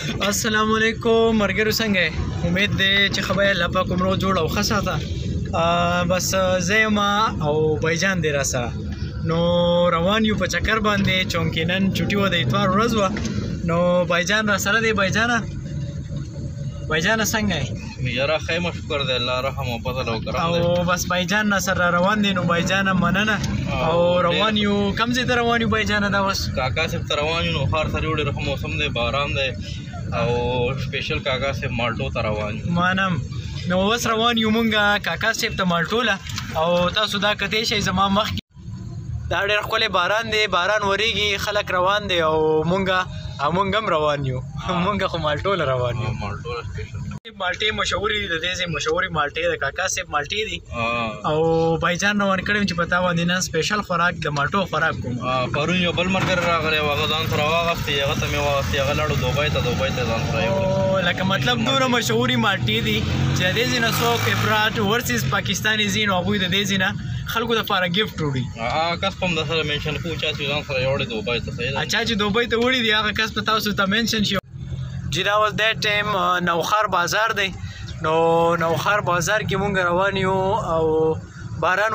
السلام علیکم مرګرو څنګه یې؟ امید دی چې خبره الله پاک عمرو جوړ او ښه ساته. بس زه یم او بایجان دی را سره نو روان یو په چکر باندې چونکې نن چوټي وه د اتوار ورځ وه نو بایجان را سره دی. بایجانه څنګه یې؟ یاره خیمه شکر دی الله رحم او فضل او کرم دی. او بس بایجان را سره روان دی. نو بایجانه مننه او روان یو کوم ځای ته روان یو بایجانه دا اوس؟ کاکا صاحب ته روان یو نو ښار سره یو ډېر ښه موسم دی باران دی او سپیشل کاکا صاحب مالټو ته روان یو. منم. نو اوس روان یو مونږ کاکا صاحب ته مالټو له او تاسو دا کتی شئ زما مخکې دا ډېر ښکلی باران دی باران وریږي خلک روان دی او مونږ هم روان یو. مونږ خو مالټو له روان یو. مالټو سپیشل مالټې مشهورې دي د دې ځای مشهورې مالټې د کاکا صاحب مالټې دي او بایجان روان کړی چې په تا باندې نن سپیشل خوراک د مالټو خوراک کوم. پرون یو بل ملګری راغلی و هغه ځان سره واغستې هغه ته مې واغستې هغه لاړو دوبۍ ته ځان سره یوړې. لکه مطلب دومره مشهورې مالټې دي چې د دې ځای نه څوک افراط ورسز پاکستاني ځي نو هغوی د دې ځای نه خلکو دپاره ګفټ وړي. کس په هم در سره مینشن کوو چا چې ځان سره یوړې دوبۍ ته صحیح ده. چا چې دوبۍ ته وړي دي هغه کس په تاسو ته مینشن شي. جی دا واز دیٹ ټایم نوخار بازار دی. نو نوخار بازار کې مونږ روان یو او باران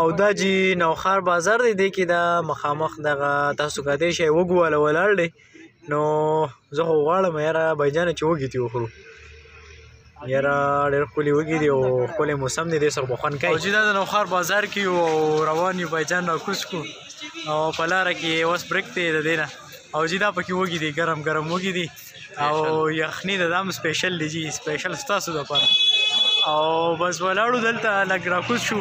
او دا جی نوخار بازار دی دی کې دا مخامخ دغه تاسو کدی شئ وګواله ولاړ دی. نو زه خو غواړم یاره بایجانه چې وږي دي وخورو. یاره ډېر ښکلي وږي دي او ښکلی موسم دی دې سره به خوند کوي. او چې دا د نوخار بازار کې یو او روان یو بایجان راکوز کړو او په لاره کې اوس بریک دی د دې نه او چې دا پکې وږي دي ګرم ګرم وږي دي او یخني د دا هم سپیشل دی جي سپیشل ستاسو دپاره. او بس ولاړو دلته لږ راکوز شو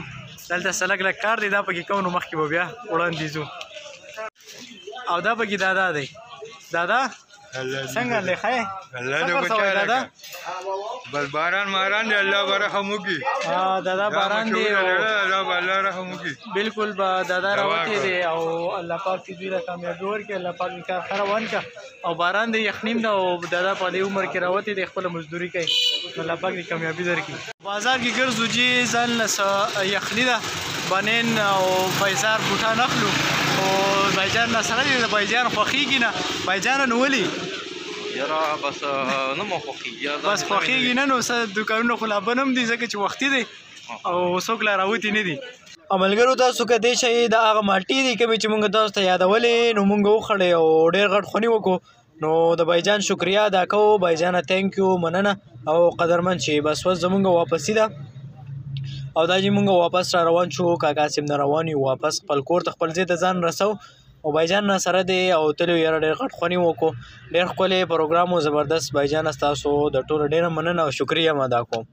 دلته څه لږ کار دی دا پکې کوو نو مخکې به بیا وړاندې ځو. او دا پکې دادا دی. دادا څنګه دی ښه یې؟ دادا بس باران ماران دی الله به رحم وکړي. دادا باران دی الله رحم وکړي. بالکل به دادا راوتی دی او الله پاک چې دوی له کامیابي ورکړي الله پاک دې کار ښه روان کړه. او باران دی یخنیم ده او دادا په دې عمر کې راوتی دی خپله مزدوري کوي الله پاک دې کامیابي درکړي. بازار کې ګرځو جي ځان له یخني ده بنین او فیضار بوټان اخلو او بایجان نه سره دی د بایجان خوښېږي نه بایجانه نو ولې یاره بس نه مو خوښېږي بس خوښېږي نه نو څه دوکانونه خو لا بند هم دي ځکه چې وختي دی او څوک لا راوتي نه دي. ملګرو تاسو کدی شئ د هغه مالټې دي کومې چې مونږ تاسو ته یادولې نو مونږ وخوړې او ډېر غټ خوني وکړو. نو د بایجان شکریا ادا کوو. بایجانه تھینک یو مننه او قدرمن شي. بس اوس زمونږ واپسي ده او دا چې مونږ واپس را روان شو کاکا صاحب نه روان یو واپس خپل کور ته خپل ځای ته ځان رسو او بایجان نه سره دی او تلو یاره ډېر غټ خوني وکړو. ډېر ښکلی پروګرام و زبردست. بایجان ستاسو د ټولو ډېره مننه او شکریه م ادا کوم.